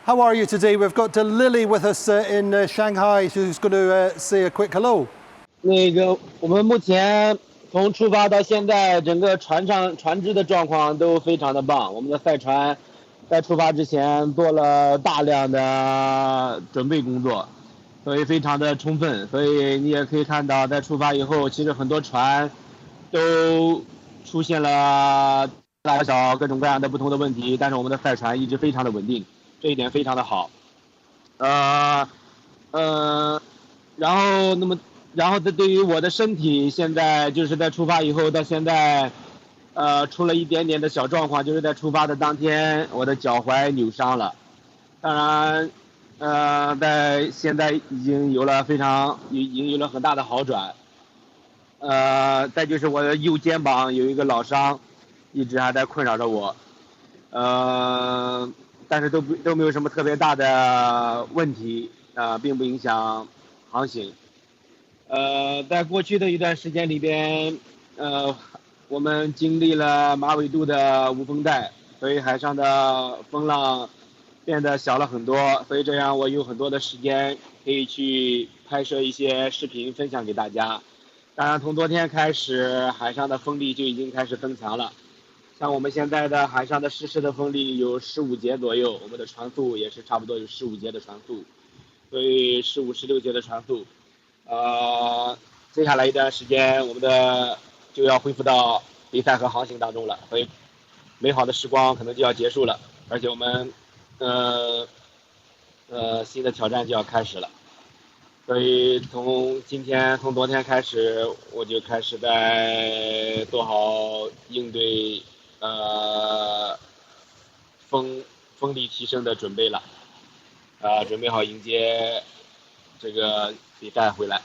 How are you today? We've got Lily with us in Shanghai, who's going to say a quick hello. 我们目前从出发到现在，整个船只的状况都非常的棒。我们的赛船在出发之前做了大量的准备工作，所以非常的充分。所以你也可以看到，在出发以后，其实很多船都出现了大小各种各样的不同的问题，但是我们的赛船一直非常的稳定，这一点非常的好。然后这对于我的身体，现在就是在出发以后到现在，出了一点点的小状况，就是在出发的当天，我的脚踝扭伤了。当然，在现在已经有了很大的好转。再就是我的右肩膀有一个老伤，一直还在困扰着我。但是都没有什么特别大的问题，并不影响航行。在过去的一段时间里边，我们经历了马纬度的无风带，所以海上的风浪变得小了很多，所以这样我有很多的时间可以去拍摄一些视频分享给大家。当然，从昨天开始，海上的风力就已经开始增强了。像我们现在的海上的实时的风力有15节左右，我们的船速也是差不多有15节的船速，所以15、16节的船速。接下来一段时间，我们就要恢复到比赛和航行当中了，所以美好的时光可能就要结束了，而且我们新的挑战就要开始了。所以从昨天开始，我就开始在做好应对风力提升的准备了，准备好迎接这个比赛回来。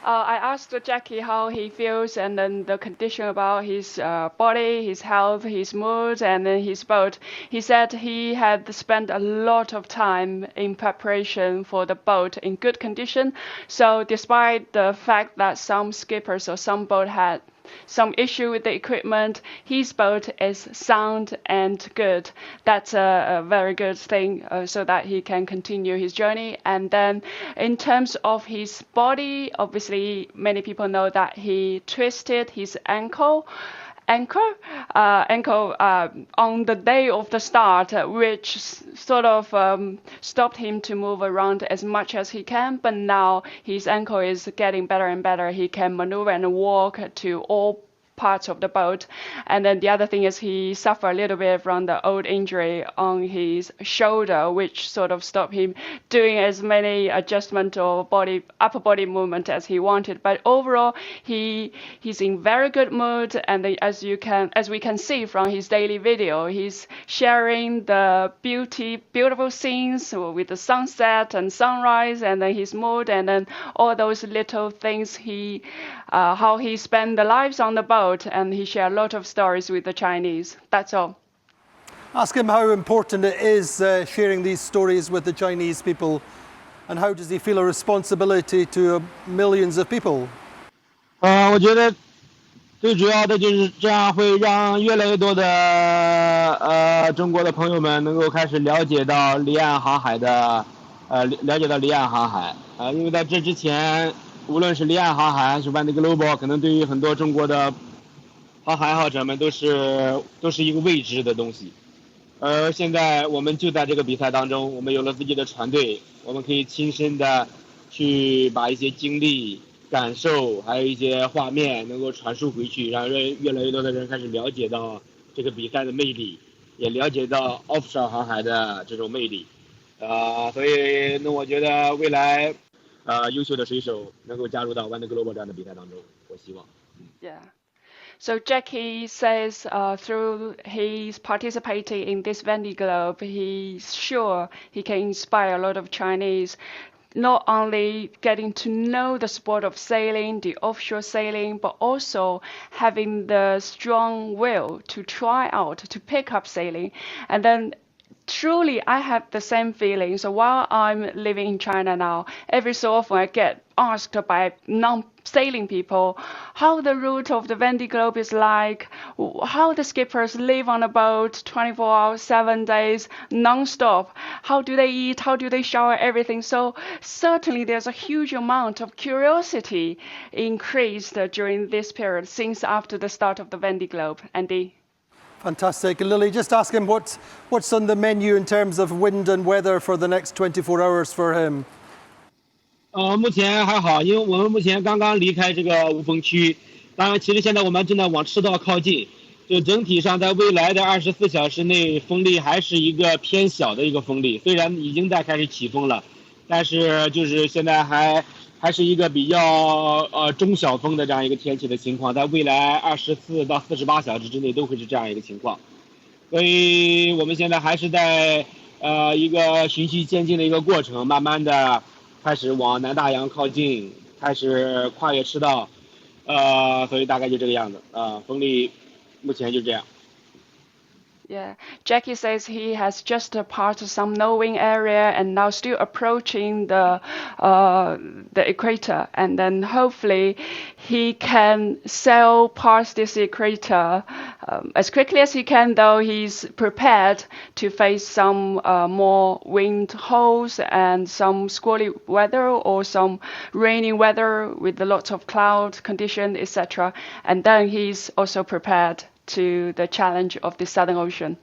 I asked Jackie how he feels and then the condition about his body, his health, his mood, and then his boat. He said he had spent a lot of time in preparation for the boat in good condition. So despite the fact that some skippers or some boat had some issue with the equipment, his boat is sound and good. That's a very good thing, so that he can continue his journey. And then in terms of his body, obviously many people know that he twisted his ankle on the day of the start, which sort of stopped him to move around as much as he can. But now his ankle is getting better and better. He can maneuver and walk to all parts of the boat. And then the other thing is he suffered a little bit from the old injury on his shoulder, which sort of stopped him doing as many adjustment or upper body movement as he wanted. But overall, he's in very good mood, and as we can see from his daily video, he's sharing the beautiful scenes with the sunset and sunrise, and then his mood, and then all those little things how he spent the lives on the boat, and he shared a lot of stories with the Chinese. That's all. Ask him how important it is sharing these stories with the Chinese people, and how does he feel a responsibility to millions of people? 我觉得最主要的就是这样会让越来越多的中国的朋友们能够开始了解到离岸航海，因为在这之前，无论是离岸航海还是 Vendée Globe， 可能对于很多中国的航海爱好者们都是一个未知的东西。而现在我们就在这个比赛当中，我们有了自己的船队，我们可以亲身的去把一些经历、感受，还有一些画面能够传输回去，让越来越多的人开始了解到这个比赛的魅力，也了解到 offshore 航海的这种魅力。所以我觉得未来优秀的水手能够加入到 Vendée Globe 这样的比赛当中，我希望。Yeah. So Jackie says through his participating in this Vendée Globe, he's sure he can inspire a lot of Chinese, not only getting to know the sport of sailing, the offshore sailing, but also having the strong will to try out, to pick up sailing. And then truly, I have the same feeling. So while I'm living in China now, every so often I get asked by non-sailing people how the route of the Vendée Globe is like, how the skippers live on a boat 24 hours, 7 days, non-stop. How do they eat? How do they shower? Everything. So certainly there's a huge amount of curiosity increased during this period since after the start of the Vendée Globe. Andy? Fantastic. And Lily, just ask him what's on the menu in terms of wind and weather for the next 24 hours for him. 目前还好，因为我们目前刚刚离开这个无风区，当然，其实现在我们正在往赤道靠近。就整体上，在未来的24小时内，风力还是一个偏小的一个风力，虽然已经在开始起风了，但是就是现在还是一个比较中小风的这样一个天气的情况，在未来24到48小时之内都会是这样一个情况，所以我们现在还是在一个循序渐进的一个过程，慢慢的。开始往南大洋靠近，开始跨越赤道，所以大概就这个样子风力目前就这样。Yeah, Jackie says he has just passed some no-wind area and now still approaching the equator, and then hopefully he can sail past this equator as quickly as he can. Though he's prepared to face some more wind holes and some squally weather or some rainy weather with lots of cloud condition, etc. And then he's also prepared to the challenge of the Southern Ocean.